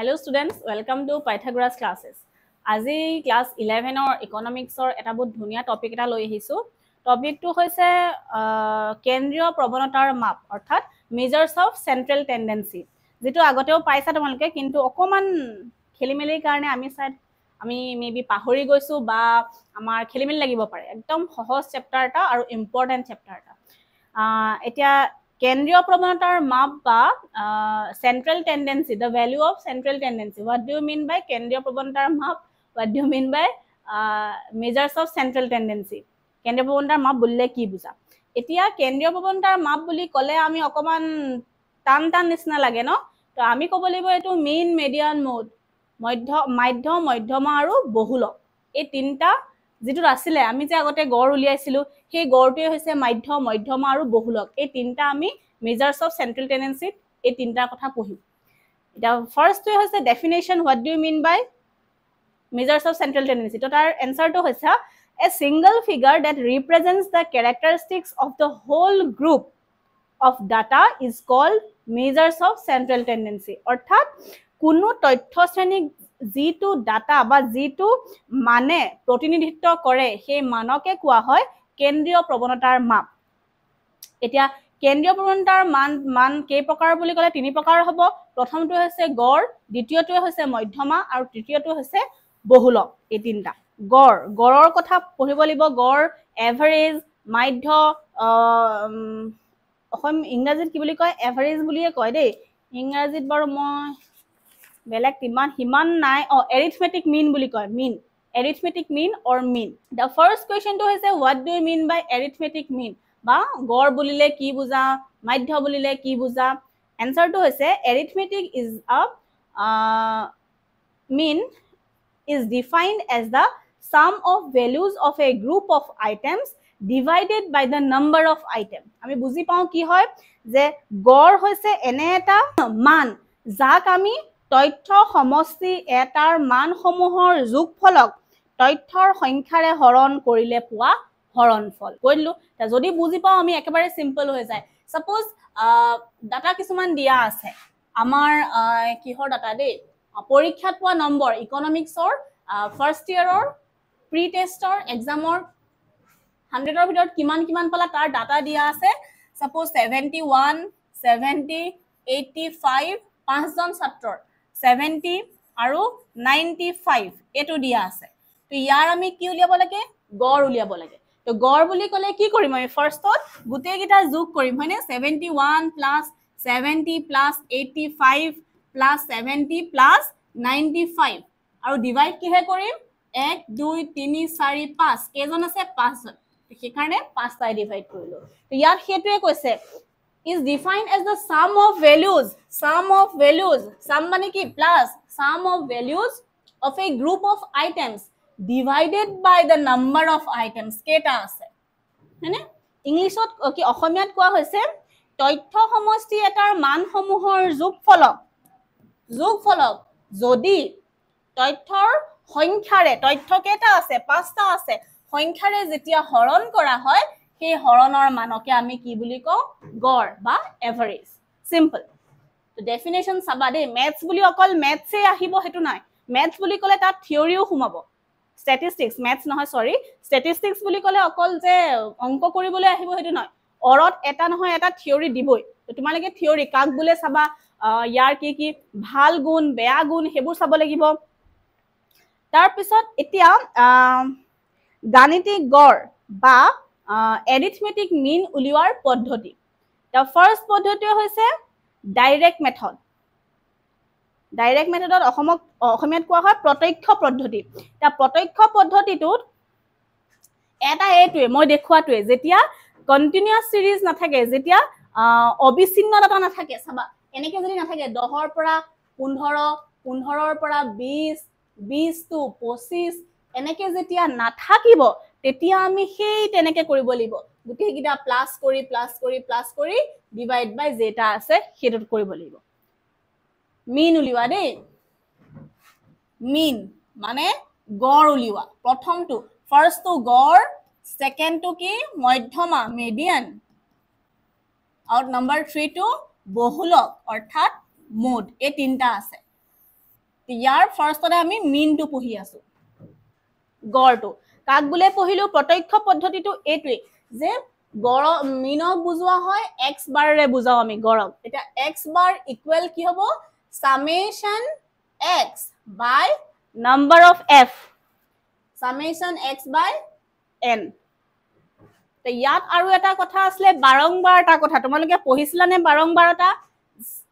Hello students, welcome to Pythagoras classes. আজি class 11 or economics or এটা বহুত ধুনিয়া টপিক এটা লৈ আহিছো। টপিকটো হৈছে কেন্দ্ৰীয় প্ৰৱণতাৰ মাপ অৰ্থাৎ measures of central tendency। যেটো আগতেও পাইছা তোমালোকে কিন্তু অকমান খেলিমেলিৰ কাৰণে আমি মেবি পাহৰি গৈছো বা আমাৰ খেলিমেলি লাগিব পাৰে। একদম সহজ চেপ্টাৰ এটা আৰু ইম্পৰ্টেন্ট চেপ্টাৰ এটা। এতিয়া কেন্দ্ৰীয় প্ৰৱণতাৰ মাপ বা central tendency, the value of central tendency. What do you mean by কেন্দ্ৰীয় প্ৰৱণতাৰ মাপ? What do you mean by measures of central tendency? কেন্দ্ৰীয় প্ৰৱণতাৰ মাপ বুলিলে কি বুজা? এতিয়া কেন্দ্ৰীয় প্ৰৱণতাৰ মাপ বুলি ক'লে আমি অকমান টান নিচিনা লাগে ন? তো আমি ক'ব লাগিব এইটো mean, median, mode, মাধ্য, মধ্যমা আৰু বহুলক। এই তিনটা যেটো আছিলে আমি যে আগতে গড় উলিয়াইছিলো সেই গড়টোৱে হৈছে মাধ্য, মধ্যমা আৰু বহুলক। এই তিনটা আমি measures of central tendency এই তিনটাৰ কথা পঢ়িম। এটা ফাৰ্স্টটো হৈছে definition, what do you mean by measures of central tendency? তো তাৰ এনসাৰটো হৈছে a single figure that represents the characteristics of the whole group of data is called measures of central tendency. অৰ্থাৎ কোনো তথ্য শ্ৰেণীক যিটো ডাটা বা যিটো মানে প্ৰতিনিধিত্ব কৰে সেই মানকে কোৱা হয় কেন্দ্ৰীয় প্ৰৱণতাৰ মাপ। এতিয়া কেন্দ্ৰীয় প্ৰৱণতাৰ মান কেই প্ৰকাৰ বুলি ক'লে তিনি প্ৰকাৰ হ'ব। প্ৰথমটো হৈছে গড়, দ্বিতীয়টো হৈছে মধ্যমা আৰু তৃতীয়টো হৈছে বহুলক। এই তিনটা গড়ৰ কথা পঢ়িব লাগিব। গড়, এভাৰেজ, মাধ্য, ইংৰাজীত কি বুলি কয়? এভাৰেজ বুলিয়ে কয় দেই। ইংৰাজীত বাৰু মই বেলেগ সিমান নাই। এৰিথমেটিক মিন বুলি কয়। মিন, arithmetic mean or mean. The first question to হৈছে what do you mean by arithmetic mean? বা গড় বুলিলে কি বুজা, মাধ্য বুলিলে কি বুজা? Answer to হৈছে arithmetic is a mean is defined as the sum of values of a group of items divided by the number of items. আমি বুজি পাওঁ কি হয় যে গড় হৈছে এনে এটা মান যাক আমি তথ্য সমষ্টি এটাৰ মানসমূহৰ যোগফলক তথ্যৰ সংখ্যাৰে হৰণ কৰিলে পোৱা হৰণফল। কৈলো যদি বুজি পাওঁ আমি একেবাৰে সিম্পল হৈ যায়। সাপোজ ডাটা কিছুমান দিয়া আছে আমাৰ কিহৰ ডাটা দেই, পৰীক্ষাত পোৱা নম্বৰ, ইকনমিক্সৰ ফাৰ্ষ্ট ইয়াৰৰ প্ৰি টেষ্টৰ এক্সামৰ 100ৰ ভিতৰত কিমান পালা তাৰ ডাটা দিয়া আছে। সাপোজ 71, 70, 85 পাঁচজন ছাত্ৰৰ 70 আৰু 95 এটো দিয়া আছে। তো ইয়াৰ আমি কি উলিয়াব লাগে? গড় উলিয়াব লাগে। তো গড় বুলি ক'লে কি কৰিম আমি? ফাৰ্ষ্টত গোটেই কেইটা যোগ কৰিম হয়নে? 71 প্লাস 70 প্লাস 85 প্লাস 70 প্লাস 95 আৰু ডিভাইড কিহে কৰিম? 1 2 3 4 5 কেইজন আছে? 5 জন। সেইকাৰণে 5 টাই ডিভাইড কৰিলো। তো ইয়াত হেতুৱে কৈছে is defined as the sum of values. Sum মানে কি? Plus sum of values of a group of items divided by the number of items. কেটা আছে হয়নে? ইংলিশত কি অসমীয়াত কোৱা হৈছে তথ্য সমষ্টি এটাৰ মানসমূহৰ যোগফলক যদি তথ্যৰ সংখ্যাৰে, তথ্য কেটা আছে? 5টা আছে, সংখ্যাৰে যেতিয়া হৰণ কৰা হয় সেই হৰণৰ মানকে আমি কি বুলি কওঁ? গড় বা এভাৰেজ। সিম্পল। তো ডেফিনেশন চাবা দেই। ম্যাথছ বুলি অকল ম্যাথছে আহিব হেতু নাই। ম্যাথছ বুলি ক'লে তাত থিওৰিও সোমাব। স্ট্যাটিস্টিক্স, ম্যাথছ নহয় সৰি, স্ট্যাটিস্টিক্স বুলি ক'লে অকল যে অংক কৰিবলৈ আহিব হেতু নহয়। অৰত এটা নহয় এটা থিওৰি দিবই। তো তোমালোকে থিওৰি কাক বোলে চাবা, ইয়াৰ কি ভাল গুণ, বেয়া গুণ হেবোৰ চাব লাগিব। তাৰ পিছত এতিয়া গাণিতিক গড় বা arithmetic mean উলিওৱাৰ পদ্ধতি। The first পদ্ধতি হৈছে ডাইৰেক্ট মেথড। ডাইৰেক্ট মেথডত অসমীয়াত কোৱা হয় প্ৰত্যক্ষ পদ্ধতি। তা প্ৰত্যক্ষ পদ্ধতিটোত এটা এইটোৱে মই দেখুৱাটোৱে যেতিয়া কন্টিনিউয়াস সিৰিজ নাথাকে, যেতিয়া অবিচ্ছিন্ন ডাটা নাথাকে, চাবা এনেকে যদি নাথাকে 10ৰ পৰা 15, 15ৰ পৰা 20, 20 to 25 এনেকে যেতিয়া নাথাকিব তেতিয়া আমি সেই তেনেকে কৰিব লাগিব। গোটেই কিটা প্লাস কৰি ডিভাইড বাই যেটা আছে হেতুত কৰিব লাগিব। মিন উলিওৱা দেই। মিন মানে গড় উলিওৱা। প্ৰথমটো ফাৰ্ষ্টটো গড়, সেকেন্ডটো কি? মধ্যমা, মিডিয়ান, আৰু নাম্বাৰ 3 টো বহুলক অৰ্থাৎ মোড। এই তিনটা আছে। ইয়াৰ ফাৰ্ষ্টতে আমি মিনটো পঢ়ি আছো গড়টো কাক বোলে পঢ়িলো প্ৰত্যক্ষ পদ্ধতিটো এইটোৱে যে গড় মিনক বুজোৱা হয় এক্স বাৰৰে বুজাও আমি গড়ক এতিয়া এক্স বাৰ ইকুৱেল কি হ'ব summation X by number of F summation X by N ইয়াত আৰু এটা কথা আছিলে বাৰংবাৰ এটা কথা তোমালোকে পঢ়িছিলানে বাৰংবাৰটা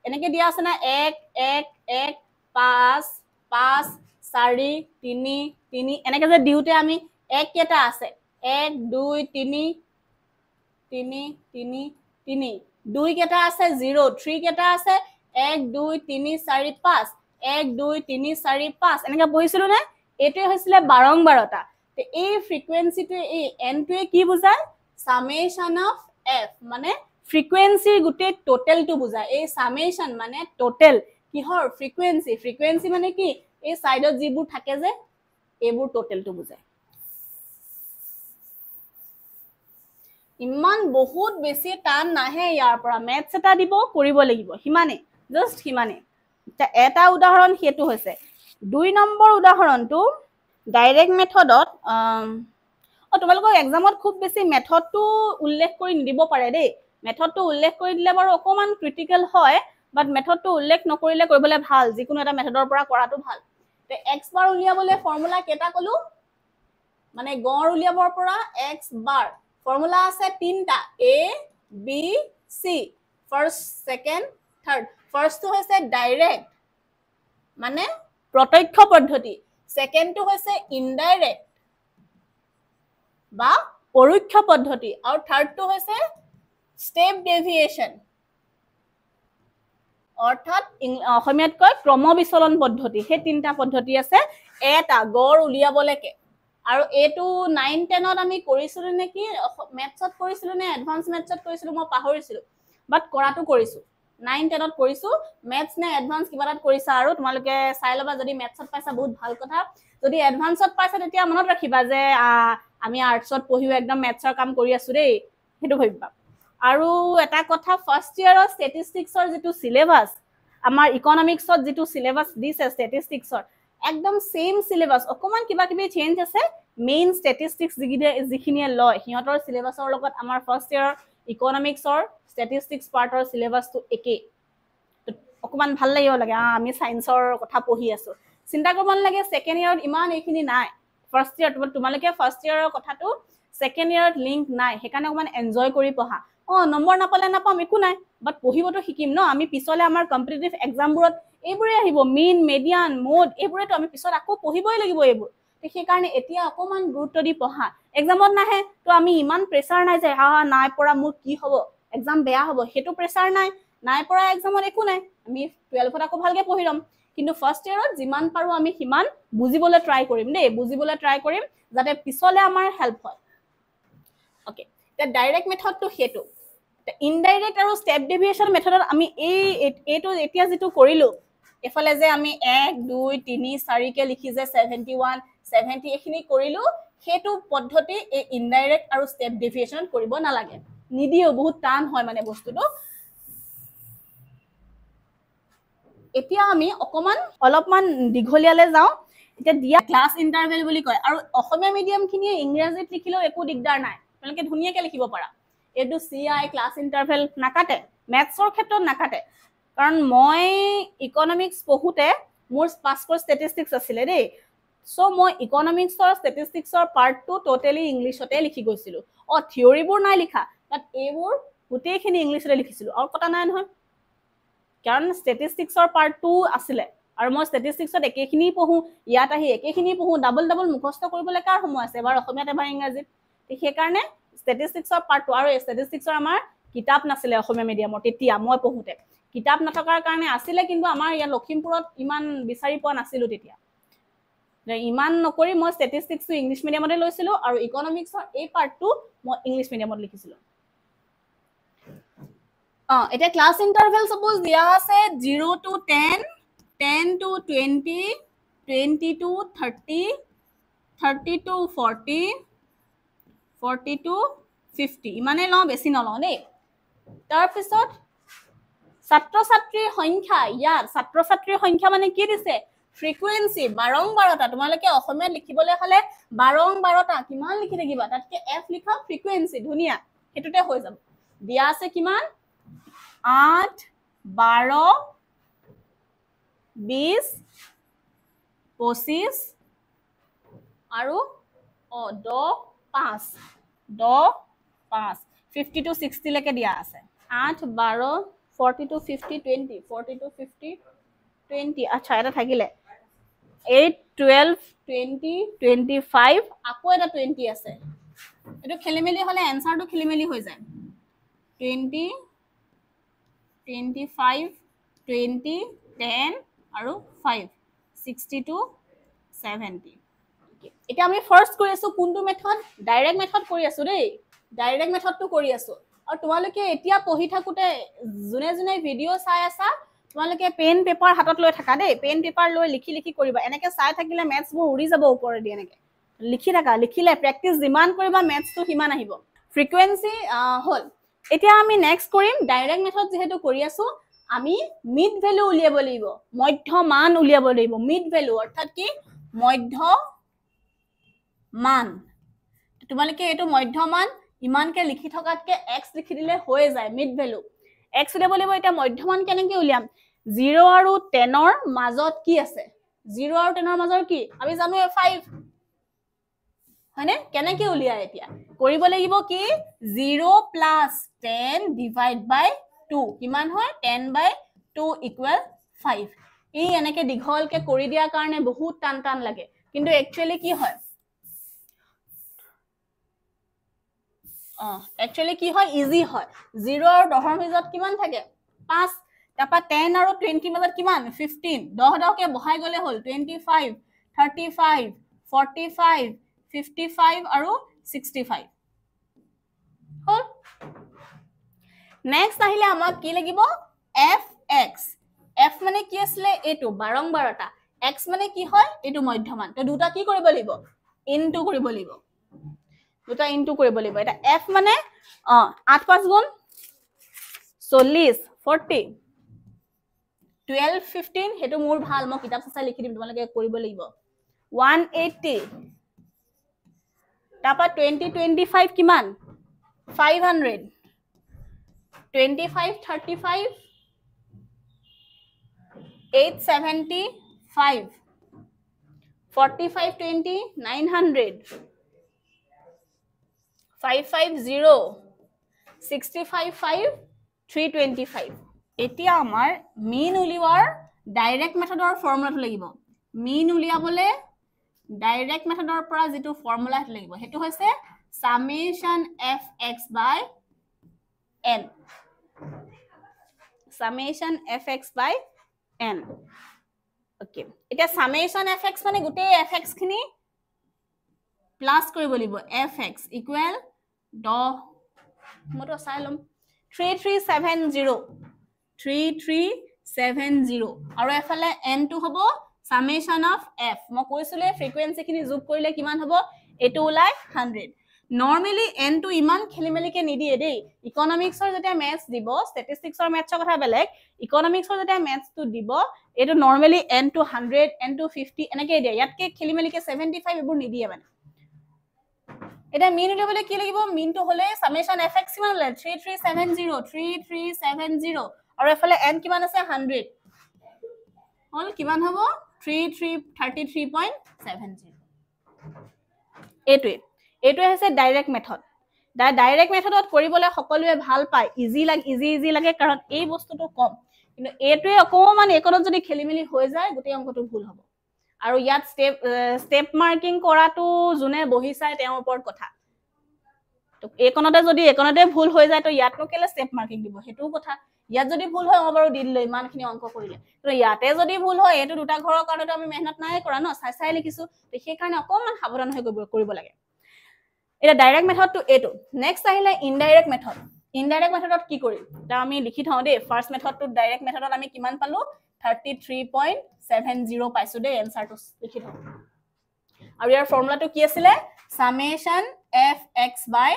এনেকে দিয়া আছে না 1 1 1 5 5 4 3 3 এনেকে যে দিওতে আমি এক কেটা আছে 1 2 3 3 3 3 2 কেটা আছে 0 3 কেটা আছে 1 2 3 4 5 1 2 3 4 5 এনেকে পঢ়িছিলো নে এটোই হৈছিলে বাৰংবাৰটা তে এই ফ্ৰিকুৱেন্সিটো এই এনটোৱে কি বুজায় সামেশন অফ এফ মানে ফ্ৰিকুৱেন্সিৰ গোটেই টোটেলটো বুজায় এই সামেশন মানে টোটেল কিহৰ ফ্ৰিকুৱেন্সি মানে কি এই সাইডত যিবোৰ থাকে যে এইবোৰ টোটেলটো বুজায় ইমান বহুত বেছি টান নাহে ইয়াৰ পৰা মেথছ এটা দিব কৰিব লাগিব হিমানে জাস্ট হিমানে এটা উদাহৰণ হেতু হৈছে 2 নম্বৰ উদাহৰণটো ডাইৰেক্ট মেথডত তোমালোকৰ এক্সামত খুব বেছি মেথডটো উল্লেখ কৰি নিদিব পাৰে দেই মেথডটো উল্লেখ কৰি দিলে বাৰু অকমান ক্ৰিটিকেল হয় বাট মেথডটো উল্লেখ নকৰিলে কৰিবলৈ ভাল যিকোনো এটা মেথডৰ পৰা কৰাটো ভাল তে এক্স বাৰ উলিয়াবলৈ ফৰ্মুলা কেটা কলো মানে গড় উলিয়াবৰ পৰা এক্স বাৰ ফৰ্মুলা আছে তিনটা A B C first second third ফাৰ্স্টটো হৈছে ডাইৰেক্ট মানে প্ৰত্যক্ষ পদ্ধতি সেকেন্ডটো হৈছে ইনডাইৰেক্ট বা পৰোক্ষ পদ্ধতি আৰু থাৰ্ডটো হৈছে স্টেপ ডেভিয়েশন অৰ্থাৎ অসমীয়াত কয় ক্ৰম বিচলন পদ্ধতি হে তিনটা পদ্ধতি আছে এটা গড় উলিয়াবলৈকে আৰু এটো 9 10ত আমি কৰিছিলো নেকি মেথছত কৰিছিলো নে এডভান্স মেথছত কৰিছিলো মই পাহৰিছিলো বাট কৰাটো কৰিছো 9 10ত কৰিছো মেথছ নে এডভান্স কিবাত কৰিছা আৰু তোমালোকে চাই লবা যদি মেথছত পাইছা বহুত ভাল কথা যদি এডভান্সত পাইছা তেতিয়া মনত ৰাখিবা যে আমি আৰ্টছত পঢ়িও একদম মেথছৰ কাম কৰি আছো দেই হেতু ভাবিবা আৰু এটা কথা ফাৰ্স্ট ইয়াৰৰ ষ্টেটিষ্টিক্সৰ যেটো সিলেবাস আমাৰ ইকোনমিক্সত যেটো সিলেবাস দিছে ষ্টেটিষ্টিক্সৰ একদম সেম সিলেবাস অকমান কিবা কিবি চেঞ্জ আছে মেইন ষ্টেটিষ্টিক্স যিখিনিয়ে লয় হিহঁতৰ সিলেবাসৰ লগত আমাৰ ফাৰ্স্ট ইয়াৰ ইকোনমিক্সৰ ষ্টেটিষ্টিক্স পাৰ্টৰ সিলেবাসটো একে অকমান ভাল লাগিব লাগে আমি সায়েন্সৰ কথা পঢ়ি আছো চিন্তা কৰিব নালাগে সেকেন্ড ইয়াৰত ইমান এইখিনি নাই ফাৰ্স্ট ইয়াৰ তোমালোকে ফাৰ্স্ট ইয়াৰৰ কথাটো সেকেন্ড ইয়াৰত লিংক নাই হেকানে অকমান এনজয় কৰি পঢ়া নম্বৰ নাপালে নাপাম একো নাই বাট পঢ়িবটো শিকিম ন আমি পিছলে আমাৰ কম্পিটিটিভ এক্সামবোৰত এইবোৰে আহিব মিন মেডিয়ান মোড এইবোৰেটো আমি পিছত আকৌ পঢ়িবই লাগিব এইবোৰ সেই কাৰণে এতিয়া অকমান গুৰুত্ব দি পঢ়া এক্সামত নাহে তো আমি ইমান প্ৰেসাৰ নাই যে নাই পৰা মোৰ কি হ'ব এক্সাম বেয়া হ'ব হেতু প্ৰেসাৰ নাই পৰা এক্সামত একো নাই আমি 12ত আকৌ ভালকে পঢ়িৰম কিন্তু ফাৰ্স্ট ইয়াৰত যিমান পাৰো আমি হিমান বুজিবলৈ ট্ৰাই কৰিম দেই বুজিবলৈ ট্ৰাই কৰিম যাতে পিছলে আমাৰ হেল্প হয় ওকে তে ডাইৰেক্ট মেথডটো হেতু ইনডাইৰেক্ট আৰু স্টেপ ডেভিয়েশন মেথডত আমি এইটো এতিয়া যেটো কৰিলো এফালে যে আমি 1 2 3 4 কে লিখি যে 71 70 এখিনি কৰিলো হেতু পদ্ধতি এই ইনডাইৰেক্ট আৰু স্টেপ ডেভিয়েশন কৰিব নালাগে নিদিও বহুত টান হয় মানে বস্তুটো এতিয়া আমি অকমান অলপমান দীঘলীয়ালে যাও এতিয়া দিয়া ক্লাস ইন্টাৰভেল বুলি কয় আৰু অসমীয়া মিডিয়াম খিনিয়ে ইংৰাজীত লিখিলেও একো দিগদাৰ নাই তোমালোকে ধুনীয়াকৈ লিখিব পাৰা এটো সিআই ক্লাস ইন্টাৰভেল নাকাটে মেথছৰ ক্ষেত্ৰত নাকাটে কাৰণ মই ইকোনমিক্স পঢ়ুতে মোৰ পাছ কোৰ্স ষ্টেটিষ্টিক্স আছিল দেই সো মই ইকোনমিক্সৰ ষ্টেটিষ্টিক্সৰ পাৰ্টটো টোটালি ইংলিশতে লিখি গৈছিলো থিওৰিবোৰ নাই লিখা বাট এইবোৰ গোটেইখিনি ইংলিশতে লিখিছিলো আৰু কথা নাই নহয় কাৰণ ষ্টেটিষ্টিক্সৰ পাৰ্টটো আছিল আৰু মই ষ্টেটিষ্টিক্সত একেখিনি পঢ়ো ইয়াত আহি একেখিনি পঢ়ো ডাবল মুখস্থ কৰিবলৈ কাৰ সময় আছে এবাৰ অসমীয়াত এবাৰ ইংৰাজীত সেই কাৰণে ষ্টেটিষ্টিক্সৰ পাৰ্টটো আৰু ষ্টেটিষ্টিক্সৰ আমাৰ কিতাপ নাছিলে অসমীয়া মিডিয়ামৰ তেতিয়া মই পঢ়োতে কিতাপ নথকাৰ কাৰণে আছিলে কিন্তু আমাৰ ইয়া লখিমপুৰত ইমান বিচাৰি পোৱা নাছিলো তেতিয়া ইমান নকৰি মই ষ্টেটিষ্টিক্সটো ইংলিশ মিডিয়ামতে লৈছিলো আৰু ইকোনমিক্সৰ এই পাৰ্টটো মই ইংলিশ মিডিয়ামত লিখিছিলো এটা ক্লাস ইন্টারভেল সাপোজ দিয়া আছে 0 to 10 10 to 20 20 to 30 30 to 40 40 to 50 ইমানে লও বেছি নলও দেই তাৰ পিছত ছাত্ৰ ছাত্ৰীৰ সংখ্যা ইয়াৰ ছাত্ৰ ছাত্ৰীৰ সংখ্যা মানে কি দিছে ফ্ৰিকুৱেন্সি বাৰংবাৰতা তোমালোকে অসমীয়াত লিখিবলৈ হলে বাৰংবাৰতা কিমান লিখি থাকিবা তাতকে f লিখা ফ্ৰিকুৱেন্সি ধুনিয়া হেতুতে হৈ যাব দিয়া আছে কিমান 8 12 20 25 আৰু 10 5 50 to 60 লৈকে দিয়া আছে 8 12 40 to 50 20 40 to 50 20 আচ্ছা এটা থাকিলে 8 12 20 25 আকৌ এটা 20 আছে এটো খেলিমেলি হলে আনসাৰটো খেলিমেলি হৈ যায় 20 25 20 10 আৰু 5 60 to 70 এটা আমি ফাৰ্স্ট কৰি আছো কোনটো মেথড ডাইৰেক্ট মেথড কৰি আছো দেই ডাইৰেক্ট মেথডটো কৰি আছো আৰু তোমালোকে এতিয়া পঢ়ি থাকুতে জুনে জুনে ভিডিও চাই আছা তোমালোকে পেন পেপাৰ হাতত লৈ থাকা দেই পেন পেপাৰ লৈ লিখি লিখি কৰিবা এনেকে চাই থাকিলে ম্যাথছ বোৰ উৰি যাব ওপৰে দি এনেকে লিখি থাকা লিখিলে প্ৰ্যাকটিস যিমান কৰিবা ম্যাথছটো হিমান আহিব ফ্ৰিকুৱেন্সি হল এতিয়া আমি নেক্সট কৰিম ডাইৰেক্ট মেথড যেহেতু কৰি আছো আমি মিড ভ্যালু উলিয়াব লাগিব মধ্য মান উলিয়াব লাগিব মিড ভ্যালু অৰ্থাৎ কি মধ্য মান তোমালোকে এটো মধ্য মান ইমানকে লিখি থকাতকে x লিখি দিলে হৈ যায় মিড ভ্যালু x উলিয়াব লাগিব এটা মধ্য মান কেনেকৈ উলিয়াম 0 আৰু 10 ৰ মাজত কি আছে 0 আৰু 10 ৰ মাজত কি আমি জানো 5 হয়নে কেনেকৈ উলিয়াই এতিয়া কৰিব লাগিব কি 0 + 10 ডিভাইড বাই 2 কিমান হয় 10 বাই 2 = 5 এই এনেকে দীঘলকে কৰি দিয়াৰ কাৰণে বহুত টান টান লাগে কিন্তু একচুয়ালি কি হয় actually কি হয় ইজি হয় 0 আৰু 10 ৰ মাজত কিমান থাকে 5 তাপা 10 আৰু 20 মাজত কিমান 15 10 10কে বহাই গলে হল 25 35 45 55 আৰু 65 হল নেক্সট আহিলে আমাক কি লাগিব fx f মানে কি আসলে এটো বাৰংবাৰতা x মানে কি হয় এটো মধ্যমান তো দুটা কি কৰিব লাগিব ইনটু কৰিব লাগিব দুটা ইনটু কৰিব লাগিব এটা f মানে 8 5 গুণ 40 40 12 15 হেতু মোৰ ভাল মই কিতাপ চাই লিখি দিম তোমালোকে কৰিব লাগিব 180 তাপা 20 25 কিমান 500 25 35 875 45 20 900 550 65 5 325 এতিয়া আমাৰ মিন উলিওয়াৰ ডাইৰেক্ট মেথডৰ ফৰ্মুলাটো লাগিব মিন উলিয়াবলে ডাইৰেক্ট মেথডৰ পৰা যেটো ফৰ্মুলা লাগিব হেতু হৈছে summation fx by n summation fx by n okay এটা summation fx মানে গুটে fx খিনি প্লাস কৰিব লাগিব fx equal মটো চাইলম 3370 আৰু এফালে n টো হ'ব summation of f মই কৈছিলে ফ্ৰিকুৱেন্সি খিনি যোগ কৰিলে কিমান হ'ব এটো ওলাই 100 নৰমালি n টো ইমান খেলিমেলিকে নিদিয়ে দেই ইকোনমিক্সৰ যেটা ম্যাথছ দিব স্ট্যাটিস্টিক্সৰ ম্যাথছৰ কথা বেলেগ ইকোনমিক্সৰ যেটা ম্যাথছ টো দিব এটো নরমালি n টো 100 n টো 50 এনেকৈ দিয়ে ইয়াতকে খেলিমেলিকে 75 এবোৰ নিদিয়ে মানে এটা মিন উলিয়াবলে কি লাগিব মিনটো হলে সামেশন fx কিমান হলে 3370 আৰু এফালে n কিমান আছে 100 হল কিমান হ'ব 33.70 এটো হৈছে ডাইৰেক্ট মেথড ডাইৰেক্ট মেথডত কৰিবলে সকলোৱে ভাল পায় ইজি লাগে কাৰণ এই বস্তুটো কম কিন্তু এটোৱে অকমান একনত যদি খেলিমেলি হৈ যায় গোটেই অংকটো ভুল হ'ব আৰু ইয়াত স্টেপ মাৰ্কিং কৰাটো জুনে বহি চাই তেওঁৰ ওপৰত কথা তো একনতে ভুল হৈ যায় তো ইয়াতনো কেলে স্টেপ মাৰ্কিং দিব হেতু কথা ইয়াত যদি ভুল হয় মই বাৰু দি দিলে ইমানখিনি অংক কৰিলে তো ইয়াতে যদি ভুল হয় এটো দুটা ঘৰৰ কাৰণেটো আমি মেহনত নাই কৰা ন চাই লিখিছো তো সেই কাৰণে অকমান সাৱধান হৈ কৰিব লাগে এটা ডাইৰেক্ট মেথডটো এটো নেক্সট আহিলে ইনডাইৰেক্ট মেথডত কি কৰিম তা আমি লিখি থওঁ দে ফাৰ্স্ট মেথডটো ডাইৰেক্ট মেথডত আমি কিমান পালো 33.70 পাইছো দে এনসাৰটো লিখি থওঁ আৰু ইয়াৰ ফৰ্মুলাটো কি আছিল summation fx by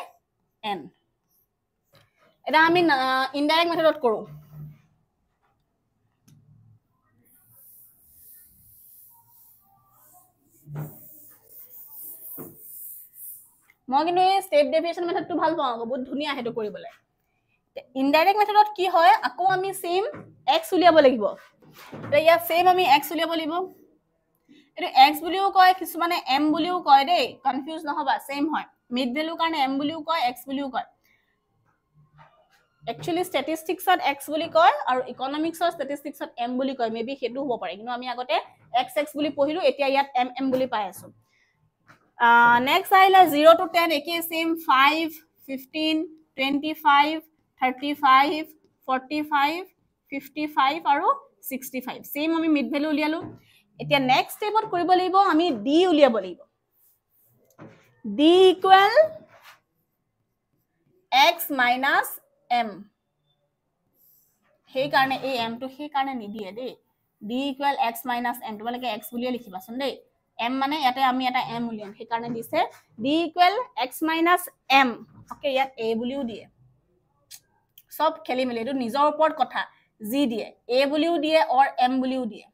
n এটা আমি ইনডাইৰেক্ট মেথডত কৰো মই কিন্তু এই স্টেপ ডেভিয়েশ্যন মেথডটো ভাল পাওঁ বহুত ধুনীয়া হেতু কৰিবলৈ ইনডাইৰেক্ট মেথডত কি হয় আকৌ আমি সেম x উলিয়াব লাগিব তো ইয়া সেম আমি x উলিয়াব লাগিব এটো x বুলিও কয় কিছু মানে m বুলিও কয় দেই কনফিউজ নহবা সেম হয় মিড ভ্যালু কাৰণে m বুলিও কয় x বুলিও কয় Actually statistics at x বুলি কয় আৰু economics or statistics at m বুলি কয় maybe হেতু হ'ব পাৰে কিন্তু আমি আগতে x বুলি পঢ়িলো এতিয়া ইয়াত m বুলি পাই আছো next আহিলা 0 to 10 একে same 5 15 25 35 45 55 আৰু 65 same আমি mid value উলিয়ালো এতিয়া next stepত কৰিব লাগিব আমি d উলিয়াব লাগিব d equal x minus m সেই কাৰণে এই m টো সেই কাৰণে নিদিয়ে দেই d equal x minus m তোমালোকে x বুলিয়ে লিখিবাচোন দেই m মানে ইয়াতে আমি এটা m উলিয়াম সেই কাৰণে দিছে d equal x minus m okay ইয়াত a বুলিও দিয়ে সব খেলি মেলি এটো নিজৰ ওপৰত কথা g দিয়ে a বুলিও দিয়ে or m বুলিও দিয়ে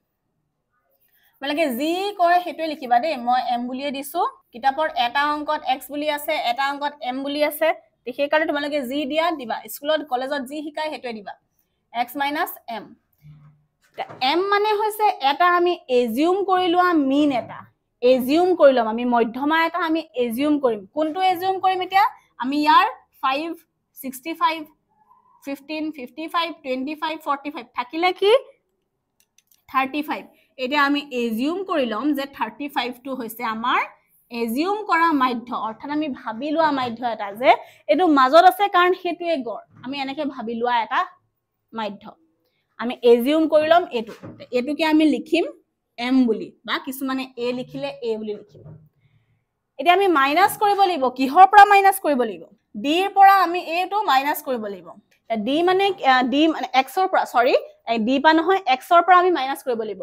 তোমালোকে g কৰে হেতুৱে লিখিবা দেই মই m বুলিয়ে দিছো কিতাপৰ এটা অংকত x বুলি আছে এটা অংকত m বুলি আছে সেই কাৰণে তোমালোকে g দিয়া দিবা স্কুলত কলেজত g শিকায় হেতুৱে দিবা x minus m m মানে হৈছে এটা আমি এজিউম কৰিলোৱা মিন এটা এজিউম কৰিলম আমি মধ্যমা এটা আমি এজিউম কৰিম কোনটো এজিউম কৰিম এতিয়া আমি ইয়াৰ 5 65 15 55 25 45 থাকিলে কি 35 এতিয়া আমি এজিউম কৰিলম যে 35 টো হৈছে আমাৰ এজিউম কৰা মাধ্য অৰ্থাৎ আমি ভাবি লোৱা মাধ্য এটা যে এটো মাজত আছে কাৰণ হেতুৱে গড় আমি এনেকে ভাবি লোৱা এটা মাধ্য আমি এজিউম কৰিলম এটুকে আমি লিখিম m বুলি বা কিছু মানে a লিখিলে a বুলি লিখিম এতিয়া আমি মাইনাস কৰিব লাগিব কিহৰ পৰা মাইনাস কৰিব লাগিব d ৰ পৰা আমি a টো মাইনাস কৰিব লাগিব d মানে x ৰ পৰা সৰি d পা নহয় x ৰ পৰা আমি মাইনাস কৰিব লাগিব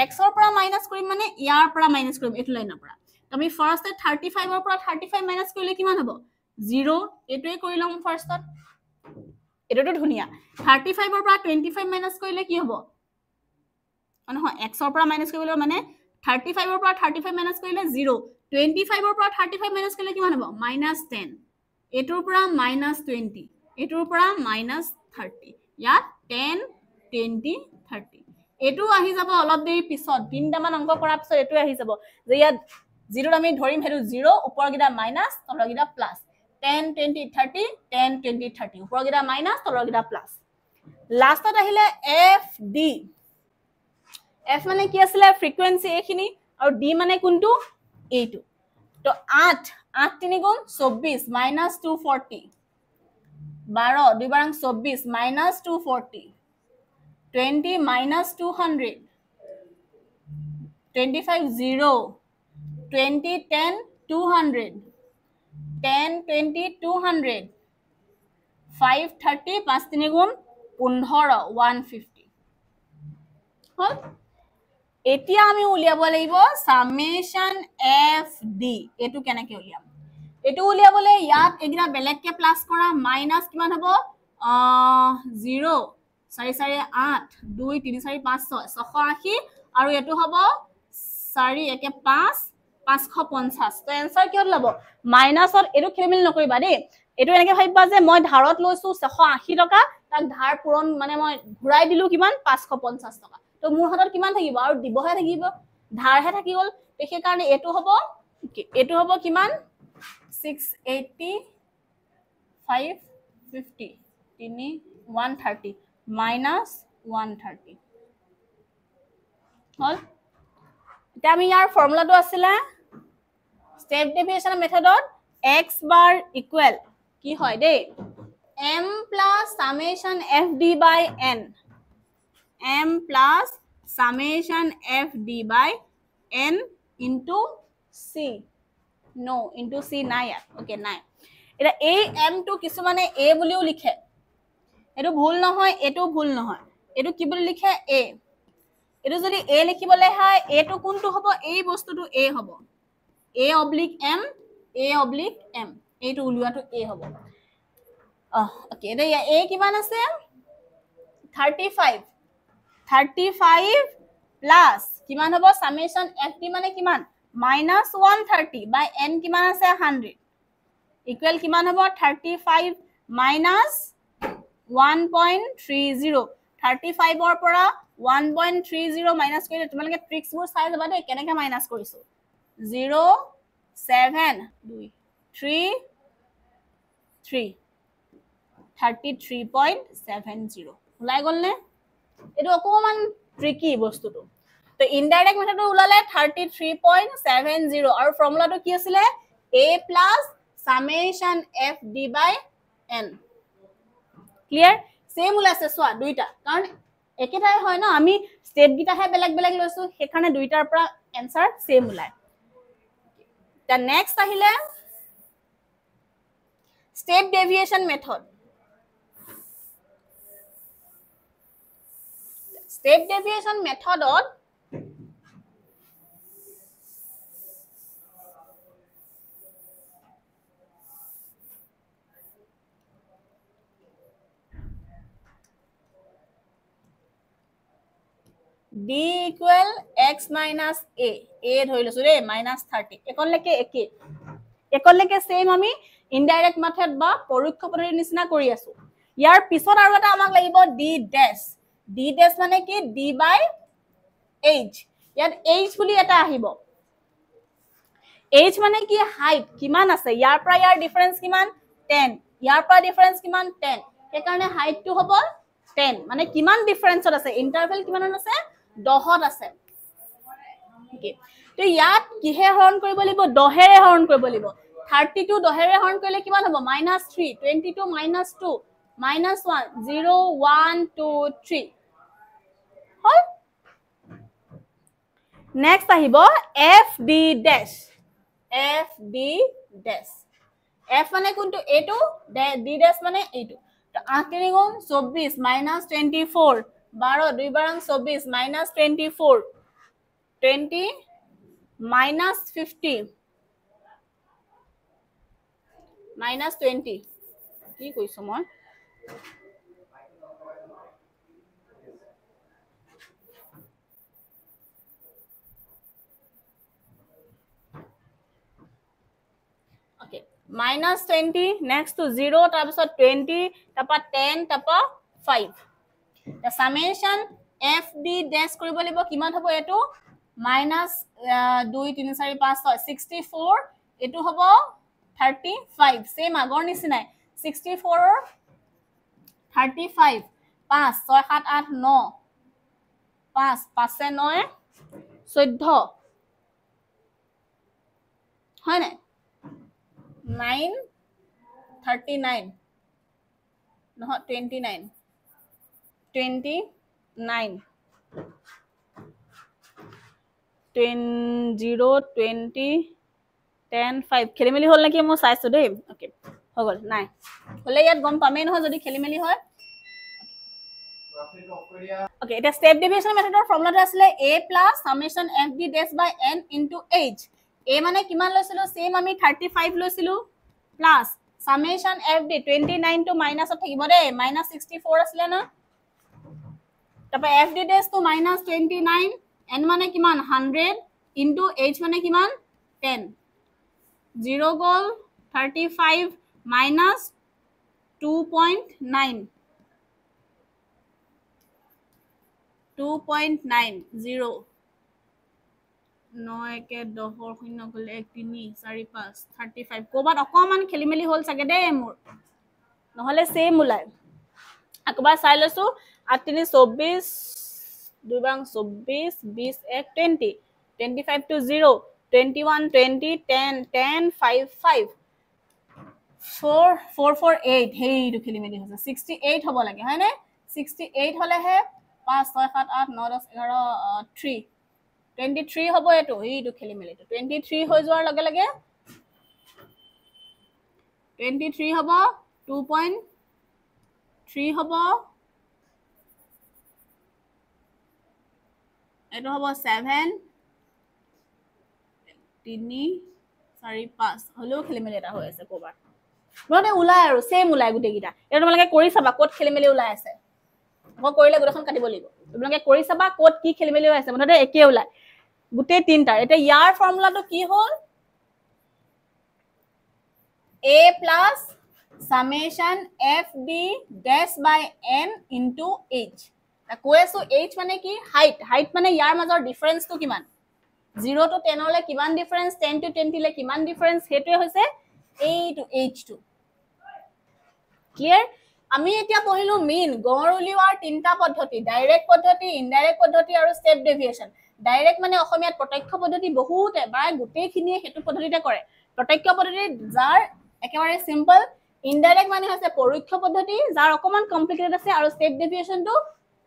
x ৰ পৰা মাইনাস কৰিম মানে ইয়াৰ পৰা মাইনাস কৰিম এটো লাইনৰ পৰা আমি ফাৰ্স্টে 35 ৰ পৰা 35 মাইনাস কৰিলে কিমান হ'ব 0 এটোৱে কৰিলম ফাৰ্স্টত এটোটো ধুনিয়া 35 ৰ পৰা 25 মাইনাস কৰিলে কি হ'ব নহয় x ৰ পৰা মাইনাস কৰিবলৈ মানে 35 ৰ পৰা 35 মাইনাস কৰিলে 0 25 ৰ পৰা 35 মাইনাস কৰিলে কিমান হ'ব -10 এটোৰ পৰা -20 এটোৰ পৰা -30 ইয়াত 10 20 30 এটো আহি যাব অলপ দেৰি পিছত তিনটামান অংক কৰাৰ পিছত এটো আহি যাব যে ইয়াত 0 আমি ধৰিম হেতু 0 ওপৰ গিটা মাইনাস তলৰ গিটা প্লাস 10 20 30 10 20 30 ওপৰ গিটা মাইনাস তলৰ গিটা প্লাস লাষ্টত আহিলে f d f মানে কি আছিল ফ্ৰিকোয়েন্সি এখিনি আৰু d মানে কোনটো এইটো তো 8 8 3 গুণ 24 -240 12 দুই বাৰং 24 -240 20 -200 25 0 20 10 200 10 20 200 5 30 5 3 গুণ 15 150 হল এতিয়া আমি উলিয়াব লাগিব সামেশন f d এটো কেনেকে উলিয়াম এটো উলিয়াবলে ইয়াত এগিনা বেলেগকে প্লাস কৰা মাইনাস কিমান হ'ব 0 4 4 8 2 3 4 5 6 680 আৰু এটো হ'ব 4 1 5 550 তো आंसर কি হ'ব মাইনাসত এটো খেলমিল নকৰিবা দেই এটো এনেকে ভাবিবা যে মই ধাৰত লৈছো 680 টকা তাক ধাৰ পূৰণ মানে মই ঘুৰাই দিলো কিমান 550 টকা তো মোৰ হাতত কিমান থাকিব আৰু দিবহে থাকিব ধাৰহে থাকি গল সেই কাৰণে এটো হ'ব কিমান 680 550 3 130 minus 130 হল এটা আমি ইয়াৰ ফৰ্মুলাটো আছিল স্টেপ ডেভিয়েশন মেথডত x bar equal কি হয় দেই m plus summation fd by n m plus summation fd by n into c no into c নাই ওকে নাই এটা a m টো কিছু মানে a বুলিও লিখে এটো ভুল নহয় এটো ভুল নহয় এটো কি বুলি লিখে a এটো যদি a লিখিবলে হয় a টো কোনটো হ'ব এই বস্তুটো a হ'ব a oblique m এইটো উলিয়াটো a হ'ব ওকে এটা a কিমান আছে 35 প্লাস কিমান হ'ব সামেশন fd মানে কিমান -130 বাই n কিমান আছে 100 ইকুৱেল কিমান হ'ব 35 মাইনাছ 1.30 35 ৰ পৰা 1.30 মাইনাছ কৰিলে তোমালোকে ট্ৰিক্সবোৰ চাই যাবা দেই কেনেকৈ মাইনাছ কৰিছো 0 7 2 3 3 33.70 ওলাই গ'ল নে এটো অকমান ট্ৰিকি বস্তুটো তো ইনডাইৰেক্ট মেথডটো ওলালে 33.70 আৰু ফৰ্মুলাটো কি আছিল a plus summation f d by n clear same ওলাইছে সোৱা দুইটা কাৰণ একেটাই হয় ন আমি স্টেপ গিটাহে বেলেগ বেলেগ লৈছো সেইখানে দুইটাৰ পৰা আনসাৰ সেম ওলাই the next আহিলে step deviation method step deviation methodত d equal x minus a ধৰি লৈছো ৰে minus 30 একনলৈকে একে একনলৈকে সেম আমি ইনডাইৰেক্ট মেথড বা পৰোক্ষ পদ্ধতিৰ নিচিনা কৰি আছো ইয়াৰ পিছত আৰু এটা আমাক লাগিব d dash মানে কি d by h ইয়াত h বুলি এটা আহিব h মানে কি হাইট কিমান আছে ইয়াৰ পৰা ইয়াৰ ডিফাৰেন্স কিমান 10 ইয়াৰ পৰা ডিফাৰেন্স কিমান 10 সেই কাৰণে হাইটটো হ'ব 10 মানে কিমান ডিফাৰেন্সত আছে ইন্টাৰভেল কিমানত আছে 10ত আছে ওকে তো ইয়াত কিহে হৰণ কৰিব লাগিব 10 ৰে হৰণ কৰিব লাগিব 32 10 ৰে হৰণ কৰিলে কিমান হ'ব -3 22 -2 -1 0 1 2 3 হল নেক্সট আহিব f d dash f মানে কোনটো এটো d dash মানে এটো তো 8 3 গুণ 24 -24 12 2 বাৰং 24 -24 20 -50 -20 কি কৈছো মই okay -20 next to 0 তাৰপিছত 20 তাৰপা 10 তাৰপা 5 the summation f d dash কৰিব লাগিব কিমান হ'ব এটো -2 3 4 5 6 64 এটো হ'ব 35 সেম আগৰ নিচিনাই 64 ৰ 35 5 6 7 8 9 5 5 से 9 14 হয় না 9 39 নহয় 29 29 0 20 10 5 খেলিমেলি হল নাকি মই চাইছো দেই ওকে হৈ গল নাই হলে ইয়াত গম পামেই নহয় যদি খেলিমেলি হয় ওকে এটা স্টেপ ডেভিয়েশন মেথডৰ ফৰ্মুলাটো আছিল a plus summation f d dash by n into h a মানে কিমান লৈছিলো সেম আমি 35 লৈছিলো plus summation f d 29 to minus থাকিব দেই -64 আছিল না তাৰপা f d dash to -29 n মানে কিমান 100 into h মানে কিমান 10 0 গল 35 minus 2.9 2.90 9 কে 10 শূন্য গলে 1 3 4 5 35 কোবাত অকমান খেলিমেলি হল চাগে দে মোৰ নহলে সেম উলাই আকবাৰ চাই লৈছো 8 3 24 2 বাং 24 20 1 20 25 to 0 21 20 10 10 5 5 4 4 4 8 হেই তো খেলিমেলি হৈছে 68 হ'ব লাগে হয় নে 68 হলে হে 5 6 7 8 9 10 11 3 23 হ'ব এটো এইটো খেলিমেলি 23 হৈ যোৱাৰ লগে লগে 23 হ'ব 2.3 হ'ব এটো হ'ব 7 3 4 5 হলো খেলিমেলি এটা হৈ আছে কোবাৰ মানে উলাই আৰু সেম উলাই গুটে গিটা এটা তোমালোকে কৰি চাবা কোড খেলিমেলি উলাই আছে মই কৰিলে গুটেখন কাটিব লাগিব তোমালোকে কৰি চাবা কোড কি খেলিমেলি হৈ আছে মানে একে উলাই গুটে তিনটা এটা ইয়াৰ ফৰ্মুলাটো কি হ'ল a plus summation fd dash by n into h কৈ আছো h মানে কি height মানে ইয়াৰ মাজৰ ডিফাৰেন্স তো কিমান 0 to 10 হলে কিমান ডিফাৰেন্স 10 to 20 লে কিমান ডিফাৰেন্স হেতুৱে হৈছে a to h2 ক্লিয়াৰ আমি এতিয়া পঢ়িলো মিন গড় উলিওৱাৰ তিনটা পদ্ধতি ডাইৰেক্ট পদ্ধতি ইনডাইৰেক্ট পদ্ধতি আৰু স্টেপ ডেভিয়েশন ডাইৰেক্ট মানে অসমীয়াত প্ৰত্যক্ষ পদ্ধতি বহুত এবাৰ গোটেইখিনিয়ে হেতু পদ্ধতিতে কৰে প্ৰত্যক্ষ পদ্ধতি যাৰ একেবাৰে সিম্পল ইনডাইৰেক্ট মানে হৈছে পৰোক্ষ পদ্ধতি যাৰ অকমান কমপ্লিকেটেড আছে আৰু স্টেপ ডেভিয়েশনটো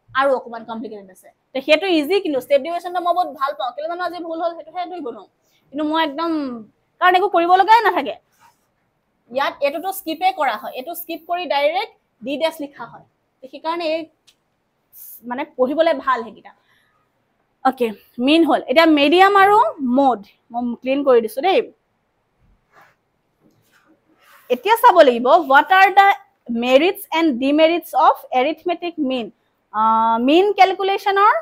আৰু অকমান কমপ্লিকেটেড আছে তে হেতু ইজি কিন্তু স্টেপ ডেভিয়েশনটো মই বহুত ভাল পাওঁ কেলে জানো আজি ভুল হ'ল হেতু হেতুই বনো কিন্তু মই একদম কাৰণ একো কৰিব লগাই নাথাকে ইয়াত এটোটো স্কিপে কৰা হয় এটো স্কিপ কৰি ডাইৰেক্ট ডি ড্যাশ লিখা হয় সেই কাৰণে মানে পঢ়িবলে ভাল হেকিটা ওকে মিন হল এটা মিডিয়াম আৰু মোড মই ক্লিন কৰি দিছো দেই এতিয়া চাব লাগিব what are the merits and demerits of arithmetic mean mean calculation or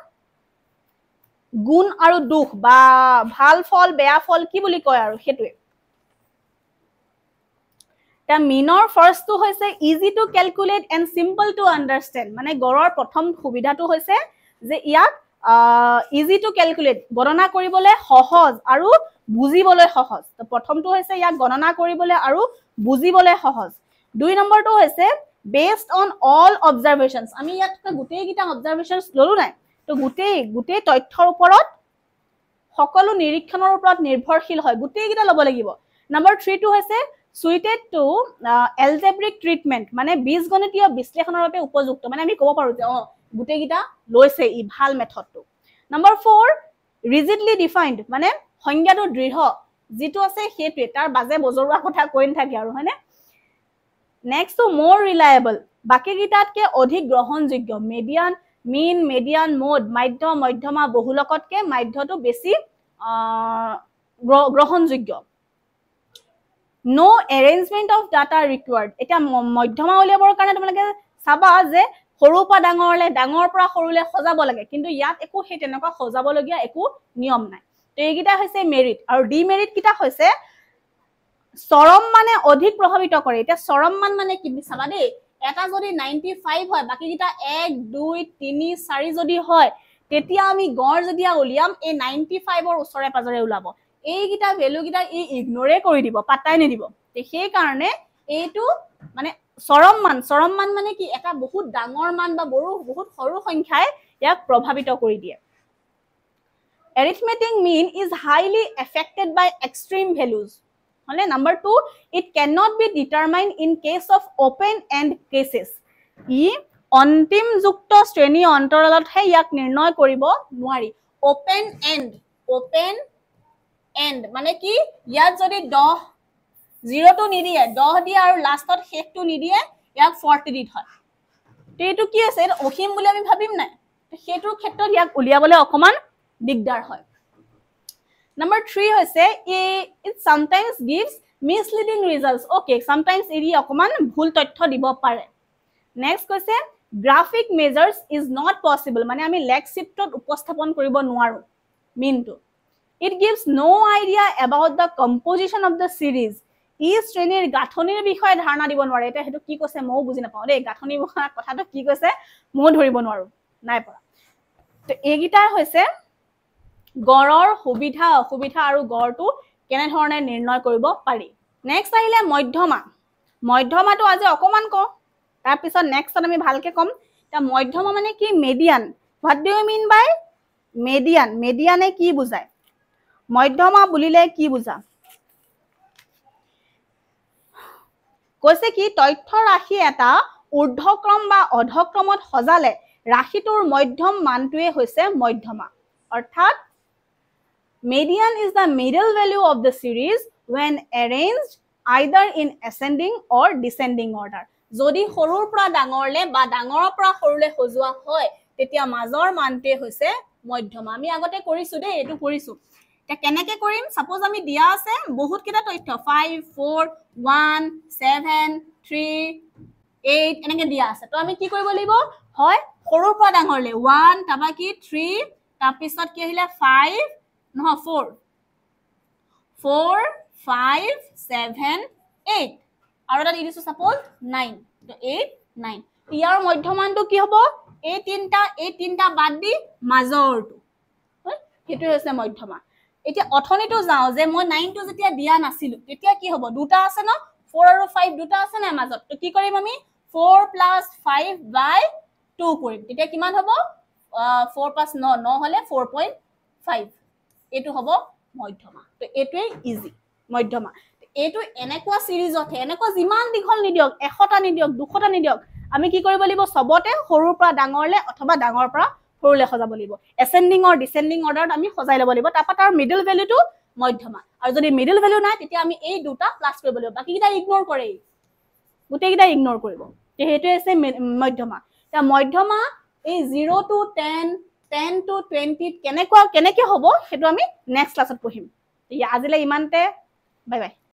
গুণ আৰু দুখ বা ভাল ফল বেয়া ফল কি বুলি কয় আৰু হেতুৱে তা মিনৰ ফাৰ্স্ট টু হৈছে easy to calculate and simple to understand মানে গড়ৰ প্ৰথম সুবিধাটো হৈছে যে ইয়াক ইজি টু ক্যালকুলেট গণনা কৰিবলৈ সহজ আৰু বুজিবলৈ সহজ তো প্ৰথমটো হৈছে ইয়াক গণনা কৰিবলৈ আৰু বুজিবলৈ সহজ দুই নম্বৰটো হৈছে বেসড অন অল অবজাৰভেশনস আমি ইয়াত গোটেই গিটা অবজাৰভেশনস ললো নাই তো গোটেই তথ্যৰ ওপৰত সকলো নিৰীক্ষণৰ ওপৰত নিৰ্ভৰশীল হয় গোটেই গিটা লব লাগিব নম্বৰ 3 টো হৈছে suited to algebraic treatment মানে বীজগণিতীয় বিশ্লেষণৰ বাবে উপযুক্ত মানে আমি ক'ব পাৰো যে গুটে গিটা লৈছে ই ভাল মেথডটো নম্বৰ 4 rigidly defined মানে সংজ্ঞাটো দৃঢ় যেটো আছে হেতুৱে তাৰ বাজে বজৰুৱা কথা কৈ নাথাকে আৰু হয়নে নেক্সট টু মোৰ ৰিলায়েবল বাকি গিটাতকে অধিক গ্ৰহণযোগ্য মিডিয়ান মিন মিডিয়ান মোড মাধ্য মধ্যমা বহুলকতকে মাধ্যটো বেছি গ্ৰহণযোগ্য no arrangement of data required এটা মধ্যমা উলিয়াবৰ কাৰণে তোমালোকে চাবা যে সৰু পৰা ডাঙৰলে ডাঙৰ পৰা সৰুলে সজাব লাগে কিন্তু ইয়াত একো হে তেনেকুৱা সজাব লগিয়া একো নিয়ম নাই তো এইগিটা হৈছে মেৰিট আৰু ডিমেৰিট কিটা হৈছে চৰম মানে অধিক প্ৰভাৱিত কৰে এটা চৰম মান মানে কি চাবা দেই এটা যদি 95 হয় বাকি কিটা 1 2 3 4 যদি হয় তেতিয়া আমি গড় যদি উলিয়াম এই 95 ৰ ওচৰে পাজৰে উলাব এই গিটা ভ্যালু গিটা ই ইগনোৰে কৰি দিব পাতাই নিদিব তে সেই কাৰণে এইটো মানে চৰম মান মানে কি এটা বহুত ডাঙৰ মান বা বহুত সৰু সংখ্যাই ইয়াক প্ৰভাৱিত কৰি দিয়ে arithmetic mean is highly affected by extreme values হলে number 2 it cannot be determined in case of open end cases ই অন্তিম যুক্ত শ্ৰেণী অন্তৰালতহে ইয়াক নিৰ্ণয় কৰিব নোৱাৰি open end মানে কি ইয়াত যদি 10 0 টো নিদিয়ে 10 দিয়ে আৰু লাষ্টত শেষটো নিদিয়ে ইয়াক 40 দিত হয় তে এটো কি আছে অসীম বুলি আমি ভাবিম নাই হেতুৰ ক্ষেত্ৰত ইয়াক উলিয়াবলৈ অকমান দিগদাৰ হয় number 3 হৈছে it sometimes gives misleading results okay sometimes ই অকমান ভুল তথ্য দিব পাৰে next কৈছে graphic measures is not possible মানে আমি লেকচিপ্টত উপস্থাপন কৰিব নোৱাৰো মিনটো it gives no idea about the composition of the series ই শ্ৰেণীৰ গাঠনিৰ বিষয়ে ধাৰণা দিব নোৱাৰে এটা হেতু কি কৈছে মই বুজি নাপাও দেই গাঠনি কথাটো কি কৈছে মই ধৰিব নোৱাৰো নাই পৰা তো এইগিটা হৈছে গড়ৰ সুবিধা অসুবিধা আৰু গড়টো কেনে ধৰণে নিৰ্ণয় কৰিব পাৰি নেক্সট আহিলে মধ্যমাটো আজি অকমান ক তাৰ পিছত নেক্সট আমি ভালকে কম তা মধ্যমা মানে কি median what do you mean by mediane কি বুজায় মধ্যমা বুলিলে কি বুজা কৈছে কি তথ্য ৰাশি এটা ঊৰ্ধ্বক্ৰম বা অধক্ৰমত সজালে ৰাশিটোৰ মধ্যম মানটোৱে হৈছে মধ্যমা অৰ্থাৎ median is the middle value of the series when arranged either in ascending or descending order যদি সৰুৰ পৰা ডাঙৰলে বা ডাঙৰৰ পৰা সৰুলে সজোৱা হয় তেতিয়া মাজৰ মানটোৱে হৈছে মধ্যমা আমি আগতে কৰিছো দেই এটো কৰিছো তে কেনেকে কৰিম সাপোজ আমি দিয়া আছে বহুত কিটা তথ্য 5 4 1 7 3 8 এনেকে দিয়া আছে তো আমি কি কৰিব লাগিব হয় সৰুৰ পৰা ডাঙৰলে 1 তাবা কি 3 তাৰ পিছত কি আহিলে 5 নহয় 4 4 5 7 8 আৰু এটা দি দিছো সাপোজ 9 তো 8 9 ইয়াৰ মধ্যমানটো কি হ'ব এই তিনটা বাদ দি মাজৰটো হেতু হৈছে মধ্যমা এতিয়া অথনিটো যাও যে মই 9 টো যেতিয়া দিয়া নাছিলো তেতিয়া কি হ'ব দুটা আছে ন 4 আৰু 5 দুটা আছে না মাজত তো কি কৰিম আমি 4 + 5/2 কৰিম তেতিয়া কিমান হ'ব 4 + 9 9 হলে 4.5 এটো হ'ব মধ্যমা তো এটোই ইজি মধ্যমা এটো এনেকুৱা সিৰিজত এনেকুৱা যিমান দীঘল নিদিয়ক 100টা নিদিয়ক 200টা নিদিয়ক আমি কি কৰিব লাগিব সবতে সৰুৰ পৰা ডাঙৰলে অথবা ডাঙৰ পৰা সৰুলে সজাব লাগিব এসেন্ডিং অৰ ডিসেন্ডিং অৰ্ডাৰত আমি সজাই ল'ব লাগিব তাৰপা তাৰ মিডল ভ্যালুটো মধ্যমা আৰু যদি মিডল ভ্যালু নাই তেতিয়া আমি এই দুটা প্লাস কৰিব লাগিব বাকি কিটা ইগনোৰ কৰে গুটেই কিটা ইগনোৰ কৰিব তে হেতু আছে মধ্যমা তা মধ্যমা এই 0 to 10 10 to 20 কেনেকে হ'ব হেতু আমি নেক্সট ক্লাছত পঢ়িম আজিলে ইমানতে বাই বাই